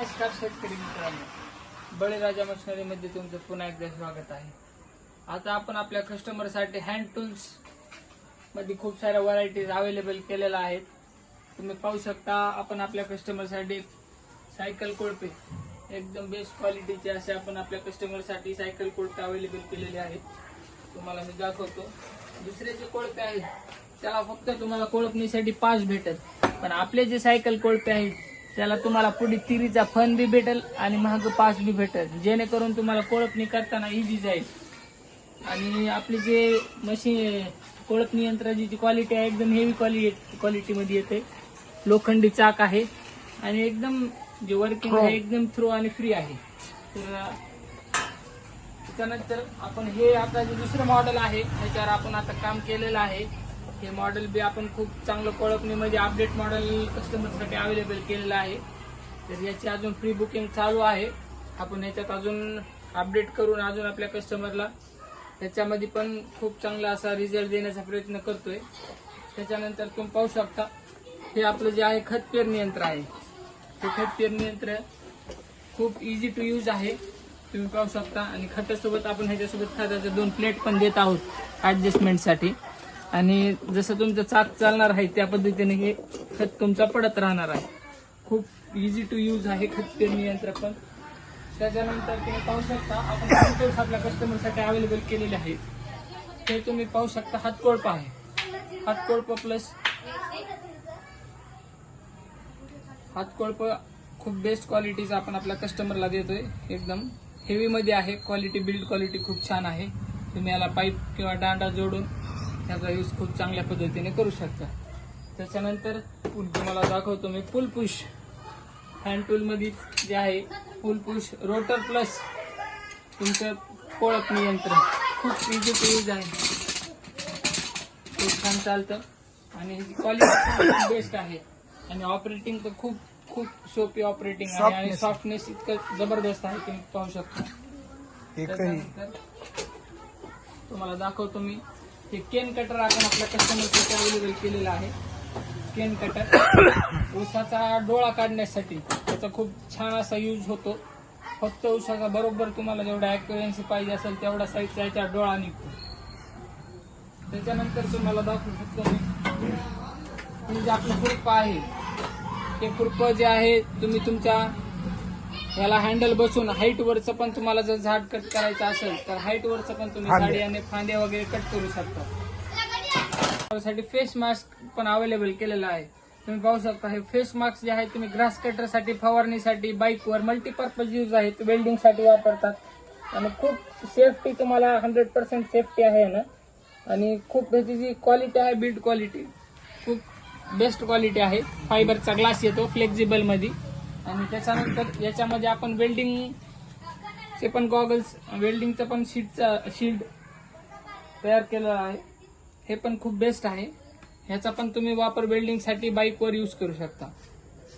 नमस्कार शेतकरी मित्रांनो, बळीराजा मशिनरीमध्ये तुमचं पुन्हा एकदा स्वागत आहे. आता आपण आपल्या कस्टमरसाठी हँड टूल्स मध्ये खूप साऱ्या व्हरायटीज अवेलेबल केलेल्या आहेत. तुम्ही पाहू शकता, आपण आपल्या कस्टमरसाठी सायकल कोळपे एकदम बेस्ट क्वालिटीचे असे आपण आपल्या कस्टमरसाठी सायकल कोळपे अवेलेबल केलेले आहेत. तुम्हाला मी दाखवतो. दुसरे जे कोळपे आहेत त्याला फक्त तुम्हाला कोळपणीसाठी 5 भेटत, पण आपले जे सायकल कोळपे आहेत त्याला तुम्हाला पुढे तिरीचा फन बी भेटेल आणि महाग 5 बी भेटेल, जेणेकरून तुम्हाला कोळपणी करताना इझी जाईल. आणि आपली जे मशीन कोळपणी यंत्राची जी क्वालिटी आहे एकदम हेवी क्वालिटीमध्ये येते. लोखंडी चाक आहे आणि एकदम जे वर्किंग आहे एकदम थ्रो आणि फ्री आहे. तर त्यानंतर आपण हे आता जे दुसरं मॉडेल आहे त्याच्यावर आपण आता काम केलेलं आहे. हे मॉडेल बी आपण खूप चांगलं कोळपणीमध्ये अपडेट मॉडेल कस्टमरसाठी अवेलेबल केलेलं आहे. तर याची अजून प्री बुकिंग चालू आहे. आपण याच्यात अजून अपडेट करून अजून आपल्या कस्टमरला त्याच्यामध्ये पण खूप चांगला असा रिझल्ट देण्याचा प्रयत्न करतोय. त्याच्यानंतर तुम्ही पाहू शकता, हे आपलं जे आहे खत पेरणी यंत्र आहे. हे खत पेरणी यंत्र खूप इझी टू यूज आहे, तुम्ही पाहू शकता. आणि खतासोबत आपण ह्याच्यासोबत खताच्या 2 प्लेट पण देत आहोत ऍडजस्टमेंटसाठी. आणि जसं तुमचं चाक चालणार आहे त्या पद्धतीने हे खत तुमचा पडत राहणार आहे. खूप इझी टू यूज आहे खत पेरणी यंत्र पण. त्याच्यानंतर तुम्ही पाहू शकता, आपण टूल्स आपल्या कस्टमरसाठी अवेलेबल केलेले आहेत. हे तुम्ही पाहू शकता, हातकोळपा आहे. हातकोळपा प्लस हातकोळपा खूप बेस्ट क्वालिटीचा आपण आपल्या कस्टमरला देतोय. एकदम हेवी मध्ये आहे. क्वालिटी, बिल्ड क्वालिटी खूप छान आहे. तुम्ही याला पाईप किंवा दांडा जोडून याचा यूज खूप चांगल्या पद्धतीने करू शकता. त्याच्यानंतर तुम्हाला दाखवतो मी फुल पुश हँड टूल मध्ये जे आहे फुल पुश रोटर प्लस तुमचं कोळपणी यंत्र. खूप इझी टू यूज आहे, खूप छान चालतं आणि क्वालिटी बेस्ट आहे. आणि ऑपरेटिंग तर खूप खूप सोपी ऑपरेटिंग आहे आणि सॉफ्टनेस इतकं जबरदस्त आहे, तुम्ही पाहू शकता. त्याच्यानंतर तुम्हाला दाखवतो मी हे केन कटर आपण आपल्या कस्टमरसाठी अवेलेबल केलेला आहे. केन कटर ऊसाचा डोळा काढण्यासाठी त्याचा खूप छान असा यूज होतो. फक्त ऊसाचा बरोबर तुम्हाला जेवढा ऍक्युरन्सी पाहिजे असेल तेवढा साईजचा याचा डोळा निघतो. त्याच्यानंतर तुम्हाला दाखवू शकतो मी जे आपलं खुरपं आहे, ते खुरपं जे आहे तुम्ही तुमच्या याला हँडल बसून हाईट वरचं पण तुम्हाला जर झाड कट करायचं असेल तर हाईट वरचं पण तुम्ही साडी आणि फांद्या वगैरे कट करू शकता. त्यासाठी फेस मास्क पण अवेलेबल केलेला आहे. तुम्ही पाहू शकता, हे फेस मास्क जे आहे तुम्ही ग्रास कटरसाठी, फवारणीसाठी, बाईकवर मल्टीपर्पज यूज आहे. वेल्डिंग साठी वापरतात आणि खूप सेफ्टी तुम्हाला 100% सेफ्टी आहे ना. आणि खूप ह्याची जी क्वालिटी आहे, बिल्ड क्वालिटी खूप बेस्ट क्वालिटी आहे. फायबरचा ग्लास येतो फ्लेक्झिबल मध्ये. आणि त्याच्यानंतर याच्यामध्ये आपण वेल्डिंगचे पण गॉगल्स, वेल्डिंगचं पण शील्ड तयार केलेलं आहे. हे पण खूप बेस्ट आहे. ह्याचा पण तुम्ही वापर वेल्डिंगसाठी, बाईकवर यूज करू शकता.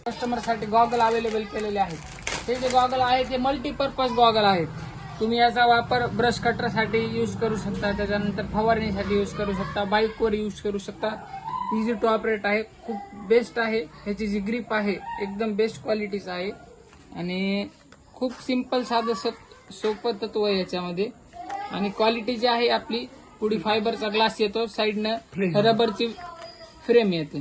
कस्टमरसाठी गॉगल अवेलेबल केलेले आहेत. हे जे गॉगल आहेत ते मल्टीपर्पज गॉगल आहेत. तुम्ही याचा वापर ब्रश कटरसाठी यूज करू शकता, त्याच्यानंतर फवारणीसाठी यूज करू शकता, बाईकवर यूज करू शकता. इझी टू ऑपरेट आहे, खूप बेस्ट आहे. ह्याची जी ग्रिप आहे एकदम बेस्ट क्वालिटीचं आहे आणि खूप सिंपल साधं सोपं तत्व आहे याच्यामध्ये. आणि क्वालिटी जी आहे आपली, पुढे फायबरचा ग्लास येतो, साईडनं रबरची फ्रेम येते.